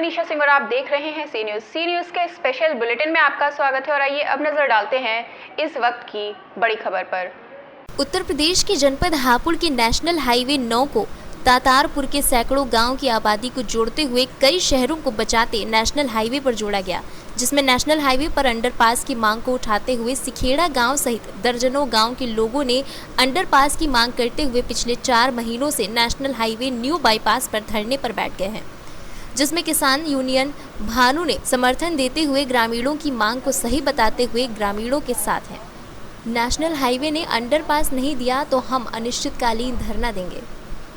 मनीषा सिंह और आप देख रहे हैं सी न्यूज़ के स्पेशल बुलेटिन में आपका स्वागत है। और आइए अब नजर डालते हैं इस वक्त की बड़ी खबर पर। उत्तर प्रदेश के जनपद हापुड़ के नेशनल हाईवे 9 को तातारपुर के सैकड़ों गांव की आबादी को जोड़ते हुए कई शहरों को बचाते नेशनल हाईवे पर जोड़ा गया, जिसमें नेशनल हाईवे पर अंडरपास की मांग को उठाते हुए सिखेड़ा गांव सहित दर्जनों गांव के लोगों ने अंडरपास की मांग करते हुए पिछले 4 महीनों से नेशनल हाईवे न्यू बाईपास पर धरने पर बैठ गए हैं, जिसमें किसान यूनियन भानु ने समर्थन देते हुए ग्रामीणों की मांग को सही बताते हुए ग्रामीणों के साथ हैं। नेशनल हाईवे ने अंडरपास नहीं दिया तो हम अनिश्चितकालीन धरना देंगे,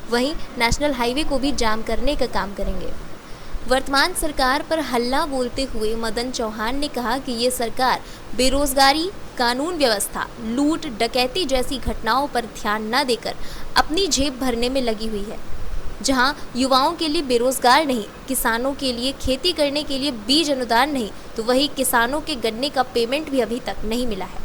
वहीं नेशनल हाईवे को भी जाम करने का काम करेंगे। वर्तमान सरकार पर हल्ला बोलते हुए मदन चौहान ने कहा कि ये सरकार बेरोजगारी, कानून व्यवस्था, लूट डकैती जैसी घटनाओं पर ध्यान न देकर अपनी जेब भरने में लगी हुई है। जहां युवाओं के लिए बेरोजगार नहीं, किसानों के लिए खेती करने के लिए बीज अनुदान नहीं, तो वही किसानों के गन्ने का पेमेंट भी अभी तक नहीं मिला है।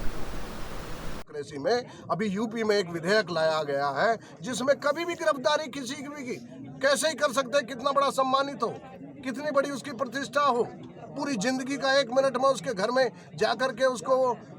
में अभी यूपी में एक विधेयक लाया गया है जिसमें कभी भी गिरफ्तारी किसी की कैसे ही कर सकते हैं, कितना बड़ा सम्मानित हो, कितनी बड़ी उसकी प्रतिष्ठा हो, पूरी जिंदगी का 1 मिनट में उसके घर में जाकर के उसको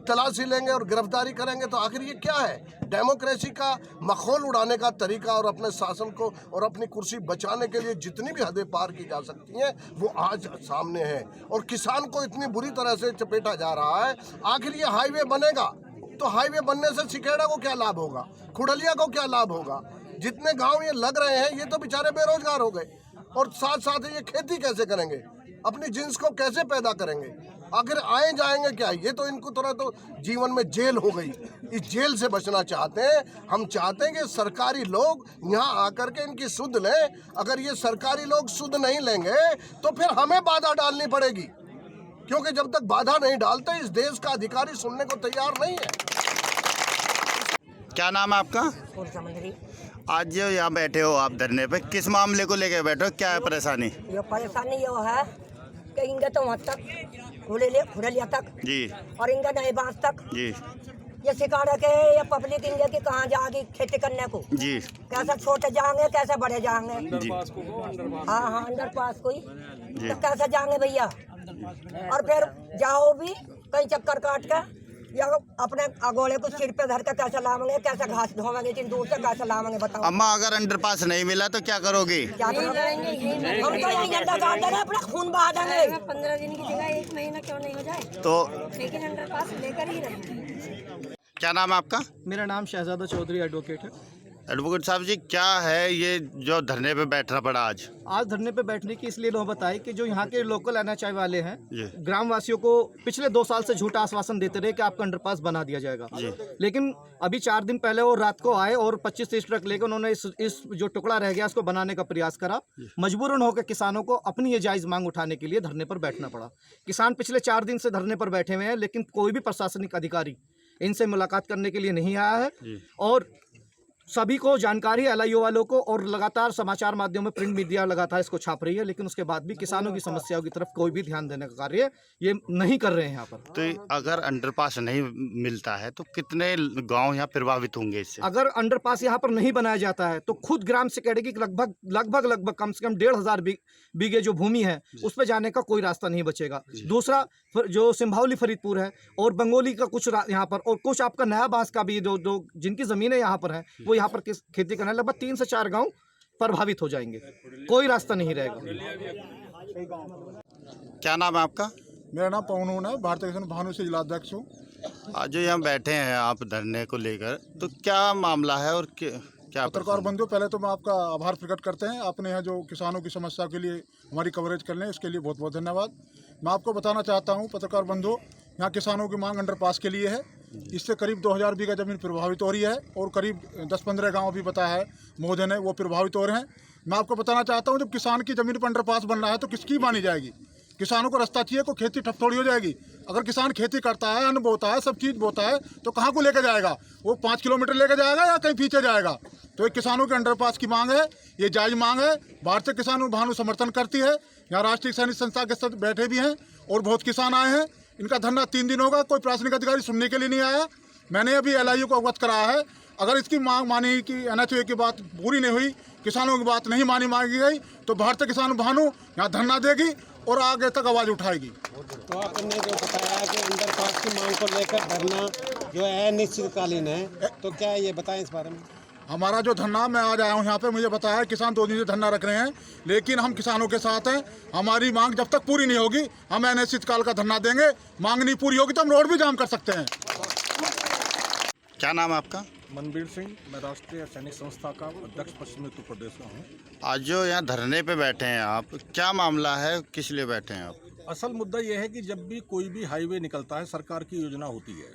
तलाशी लेंगे और गिरफ्तारी करेंगे। तो आखिर ये क्या है? डेमोक्रेसी का मखौल उड़ाने का तरीका और अपने शासन को और अपनी कुर्सी बचाने के लिए जितनी भी हदें पार की जा सकती हैं वो आज सामने है और किसान को इतनी बुरी तरह से चपेटा जा रहा है। आखिर ये हाईवे बनेगा तो हाईवे बनने से सिखेड़ा को क्या लाभ होगा, खुडलिया को क्या लाभ होगा? जितने गांव ये लग रहे हैं ये तो बेचारे बेरोजगार हो गए और साथ साथ ये खेती कैसे करेंगे, अपनी जिन्स को कैसे पैदा करेंगे, आखिर आए जाएंगे क्या? ये तो इनको थोड़ा तो जीवन में जेल हो गई। इस जेल से बचना चाहते हैं। हम चाहते हैं कि सरकारी लोग यहाँ आकर के इनकी सुध लें। अगर ये सरकारी लोग सुध नहीं लेंगे तो फिर हमें बाधा डालनी पड़ेगी, क्योंकि जब तक बाधा नहीं डालते इस देश का अधिकारी सुनने को तैयार नहीं है। क्या नाम है आपका? आज जो यहाँ बैठे हो आप धरने पे, किस मामले को लेकर बैठे हो? क्या है परेशानी? ये परेशानी ये है कि इंगे तो वहाँ तक खुडलिया तक जी और इंगे नए बांस तक जी ये सिखाड़ा के ये पब्लिक इंगे की कहाँ जाएगी खेती करने को जी, कैसे छोटे जाएंगे कैसे बड़े जाएंगे? हाँ अंडरपास कोई तो कैसे जाएंगे भैया? और फिर जाओ भी कहीं चक्कर काट के या अपने अगोले को सिर पे धर के कैसे लावेंगे, कैसे घास धोवेंगे, इतनी दूर से कैसे लावेंगे बताओ? अम्मा अगर अंडरपास नहीं मिला तो क्या करोगे? क्या करोगे? हम तो यही झंडा गाड़ देंगे, अपना खून बहा देंगे। 15 दिन की जगह 1 महीना क्यों नहीं हो जाए तो लेकिन अंडरपास लेकर ही रहेंगे। क्या नाम है आपका? मेरा नाम शहजादा चौधरी एडवोकेट है। एडवोकेट साहब जी, क्या है ये जो धरने पे बैठना पड़ा आज? आज धरने पे बैठने की इसलिए लोग बताए कि जो यहाँ के लोकल NHI वाले हैं, जी। ग्रामवासियों को पिछले 2 साल से झूठा आश्वासन देते रहे कि आपका अंडरपास बना दिया जाएगा, लेकिन अभी 4 दिन पहले वो रात को आए और 25-30 ट्रक लेकर उन्होंने इस जो टुकड़ा रह गया इसको बनाने का प्रयास करा। मजबूरन होकर किसानों को अपनी ये जायज़ मांग उठाने के लिए धरने पर बैठना पड़ा। किसान पिछले 4 दिन से धरने पर बैठे हुए हैं, लेकिन कोई भी प्रशासनिक अधिकारी इनसे मुलाकात करने के लिए नहीं आया है। और सभी को जानकारी LIO वालों को और लगातार समाचार माध्यम में प्रिंट मीडिया लगातार इसको छाप रही है, लेकिन उसके बाद भी किसानों की समस्याओं की तरफ कोई भी ध्यान देने का कार्य ये नहीं कर रहे हैं यहाँ पर। तो अगर अंडरपास नहीं मिलता है तो कितने गांव यहाँ प्रभावित होंगे इससे? अगर अंडरपास यहाँ पर नहीं बनाया जाता है तो खुद ग्राम सिखेड़े की लगभग कम से कम 1,500 बीघे जो भूमि है उस पर जाने का कोई रास्ता नहीं बचेगा। दूसरा जो सिंभावली फरीदपुर है और बंगोली का कुछ यहाँ पर और कुछ आपका नया बांस का भी जो जिनकी ज़मीनें यहाँ पर हैं वो यहाँ पर खेती करने लगभग 3 से 4 गांव प्रभावित हो जाएंगे, कोई रास्ता नहीं रहेगा। क्या नाम है आपका? मेरा नाम पवन है, भारतीय किसान भानु से जिलाध्यक्ष हूँ। आज जो यहाँ बैठे हैं आप धरने को लेकर, तो क्या मामला है और क्या? पत्रकार बंधुओं, पहले तो मैं आपका आभार प्रकट करते हैं, आपने यहाँ जो किसानों की समस्या के लिए हमारी कवरेज कर लें इसके लिए बहुत बहुत धन्यवाद। मैं आपको बताना चाहता हूँ पत्रकार बंधुओं, यहाँ किसानों की मांग अंडरपास के लिए है। इससे करीब 2000 बीघा जमीन प्रभावित हो रही है और करीब 10-15 गांव भी बताया है महोदय ने, वो प्रभावित हो रहे हैं। मैं आपको बताना चाहता हूं, जब किसान की ज़मीन पर अंडरपास बन रहा है तो किसकी मानी जाएगी? किसानों को रास्ता चाहिए, को खेती ठप थोड़ी हो जाएगी। अगर किसान खेती करता है, अन्न बोता है, सब चीज़ बोता है तो कहाँ को लेकर जाएगा? वो 5 किलोमीटर लेकर जाएगा या कहीं पीछे जाएगा? तो एक किसानों के अंडरपास की मांग है, ये जायज़ मांग है। भारतीय किसान भानु समर्थन करती है। यहाँ राष्ट्रीय किसान संस्था के साथ बैठे भी हैं और बहुत किसान आए हैं। इनका धरना 3 दिन होगा, कोई प्रशासनिक अधिकारी सुनने के लिए नहीं आया। मैंने अभी LIO को अवगत कराया है। अगर इसकी मांग मानी कि NHI की बात पूरी नहीं हुई किसानों की बात नहीं मानी गई तो भारतीय किसान भानु यहाँ धरना देगी और आगे तक आवाज़ उठाएगी। तो आपने जो बताया कि अंडरपास की मांग को लेकर धरना जो है अनिश्चितकालीन है, तो क्या ये बताएं इस बारे में? हमारा जो धरना, मैं आज आया हूँ यहाँ पे, मुझे बताया है किसान 2 दिन से धरना रख रहे हैं, लेकिन हम किसानों के साथ हैं। हमारी मांग जब तक पूरी नहीं होगी हम अनिश्चितकाल का धरना देंगे। मांग नहीं पूरी होगी तो हम रोड भी जाम कर सकते हैं। क्या नाम है आपका? मनबीर सिंह, मैं राष्ट्रीय सैनिक संस्था का अध्यक्ष पश्चिमी उत्तर प्रदेश में हूँ। आज जो यहाँ धरने पे बैठे हैं आप, क्या मामला है, किस लिए बैठे हैं आप? असल मुद्दा यह है कि जब भी कोई भी हाईवे निकलता है, सरकार की योजना होती है,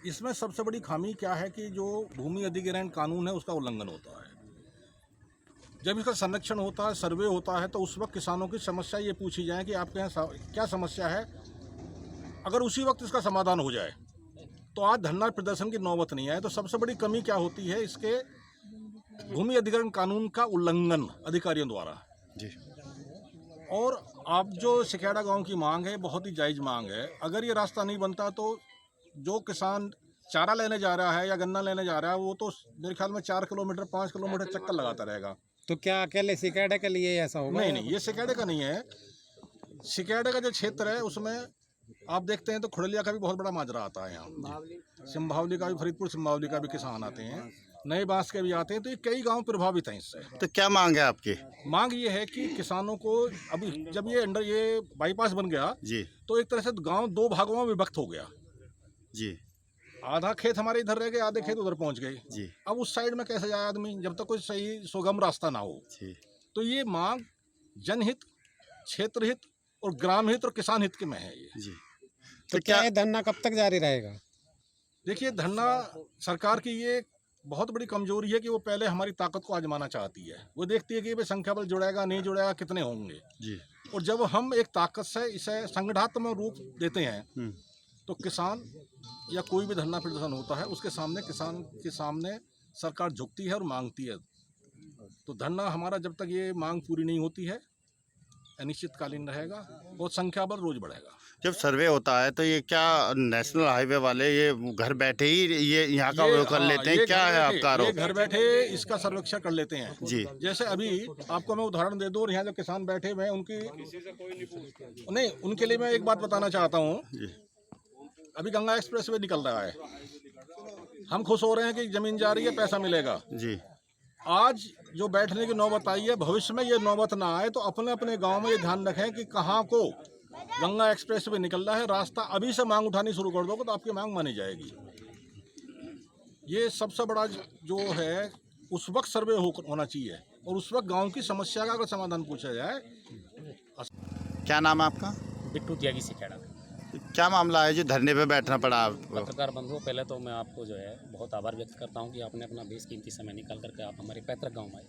इसमें सबसे बड़ी खामी क्या है कि जो भूमि अधिग्रहण कानून है उसका उल्लंघन होता है। जब इसका संरक्षण होता है, सर्वे होता है, तो उस वक्त किसानों की समस्या ये पूछी जाए कि आपके यहाँ क्या समस्या है। अगर उसी वक्त इसका समाधान हो जाए तो आज धरना प्रदर्शन की नौबत नहीं आए। तो सबसे बड़ी कमी क्या होती है, इसके भूमि अधिग्रहण कानून का उल्लंघन अधिकारियों द्वारा जी। और आप जो सिखेड़ा गांव की मांग है बहुत ही जायज़ मांग है। अगर ये रास्ता नहीं बनता तो जो किसान चारा लेने जा रहा है या गन्ना लेने जा रहा है वो तो मेरे ख्याल में 4 किलोमीटर 5 किलोमीटर चक्कर लगाता रहेगा। तो क्या अकेले सिकेड़े के लिए ऐसा होगा? नहीं, ये सिकेड़े का नहीं है। सिकेड़े का जो क्षेत्र है उसमें आप देखते हैं तो खुड़लिया का भी बहुत बड़ा माजरा आता है यहाँ, सिंभावली का भी, फरीदपुर सिंभावली का भी किसान आते हैं, नए बांस के भी आते हैं। तो ये कई गांव प्रभावित हैं इससे। तो क्या मांग है आपकी? मांग ये है कि किसानों को अभी जब ये बाईपास बन गया जी, तो एक तरह से गांव 2 भागों में विभक्त हो गया जी। आधा खेत हमारे इधर रह गए, आधे खेत उधर पहुंच गए जी। अब उस साइड में कैसे जाए आदमी जब तक कोई सही सुगम रास्ता ना हो जी। तो ये मांग जनहित, क्षेत्र हित और ग्राम हित और किसान हित के में है ये जी। तो क्या ये धरना कब तक जारी रहेगा? देखिए, धरना सरकार की ये बहुत बड़ी कमजोरी है कि वो पहले हमारी ताकत को आजमाना चाहती है। वो देखती है कि भाई संख्या बल जुड़ेगा नहीं जुड़ेगा, कितने होंगे जी। और जब हम एक ताकत से इसे संगठनात्मक रूप देते हैं तो किसान या कोई भी धरना प्रदर्शन होता है उसके सामने किसान के सामने सरकार झुकती है और मांगती है। तो धरना हमारा जब तक ये मांग पूरी नहीं होती है अनिश्चितकालीन रहेगा और संख्या बल रोज बढ़ेगा। जब सर्वे होता है तो ये क्या नेशनल हाईवे वाले ये घर बैठे ही ये यहाँ का वो कर लेते हैं? क्या है आपका आरोप? घर बैठे इसका सर्वेक्षण कर लेते हैं जी। जैसे अभी आपको मैं उदाहरण दे दूं, और यहाँ जो किसान बैठे हुए हैं उनके लिए मैं एक बात बताना चाहता हूँ। अभी गंगा एक्सप्रेस वे निकल रहा है, हम खुश हो रहे हैं कि जमीन जा रही है, पैसा मिलेगा जी। आज जो बैठने की नौबत आई है, भविष्य में ये नौबत ना आए तो अपने अपने गांव में ये ध्यान रखें कि कहाँ को गंगा एक्सप्रेस वे निकल रहा है, रास्ता अभी से मांग उठानी शुरू कर दोगे तो आपकी मांग मानी जाएगी। ये सबसे बड़ा जो है उस वक्त सर्वे होना चाहिए और उस वक्त गांव की समस्या का अगर समाधान पूछा जाए। क्या नाम है आपका? बिट्टू त्यागी सिखेड़ा। क्या मामला है जो धरने पे बैठना पड़ा आपको? पत्रकार बंधुओं, पहले तो मैं आपको जो है बहुत आभार व्यक्त करता हूं कि आपने अपना बेशकीमती समय निकाल करके आप हमारे पैतृक गांव में आए।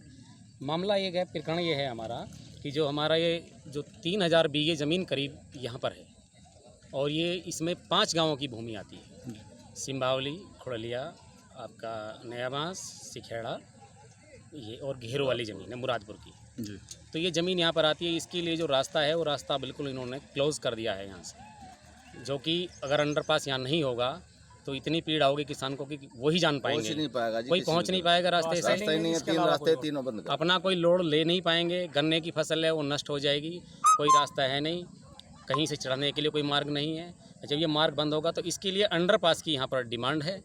मामला ये है, प्रकरण ये है हमारा कि जो हमारा ये जो 3000 बीघे ज़मीन करीब यहाँ पर है और ये इसमें 5 गाँवों की भूमि आती है, सिंभावली, खुड़लिया, आपका नया बांस, सिखेड़ा, ये और घेरों वाली ज़मीन है मुरादपुर की जी। तो ये ज़मीन यहाँ पर आती है। इसके लिए जो रास्ता है वो रास्ता बिल्कुल इन्होंने क्लोज़ कर दिया है यहाँ से, जो कि अगर अंडरपास यहाँ नहीं होगा तो इतनी पीड़ा होगी किसान को कि वही जान पाएंगे, कोई पहुँच नहीं पाएगा रास्ते से, अपना कोई लोड ले नहीं पाएंगे, गन्ने की फसल है वो नष्ट हो जाएगी, कोई रास्ता है नहीं, कहीं से चढ़ने के लिए कोई मार्ग नहीं है। जब ये मार्ग बंद होगा तो इसके लिए अंडरपास की यहाँ पर डिमांड है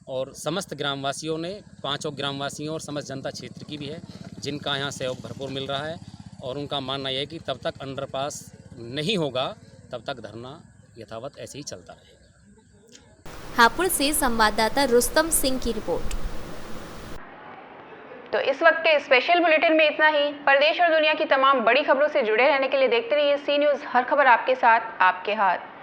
और समस्त ग्रामवासियों ने, 5 ग्रामवासियों और समस्त जनता क्षेत्र की भी है जिनका यहाँ सहयोग भरपूर मिल रहा है और उनका मानना यह है कि तब तक अंडरपास नहीं होगा तब तक धरना यथावत ऐसे ही चलता रहेगा। हापुड़ से संवाददाता रुस्तम सिंह की रिपोर्ट। तो इस वक्त के स्पेशल बुलेटिन में इतना ही। प्रदेश और दुनिया की तमाम बड़ी खबरों से जुड़े रहने के लिए देखते रहिए सी न्यूज़, हर खबर आपके साथ, आपके हाथ।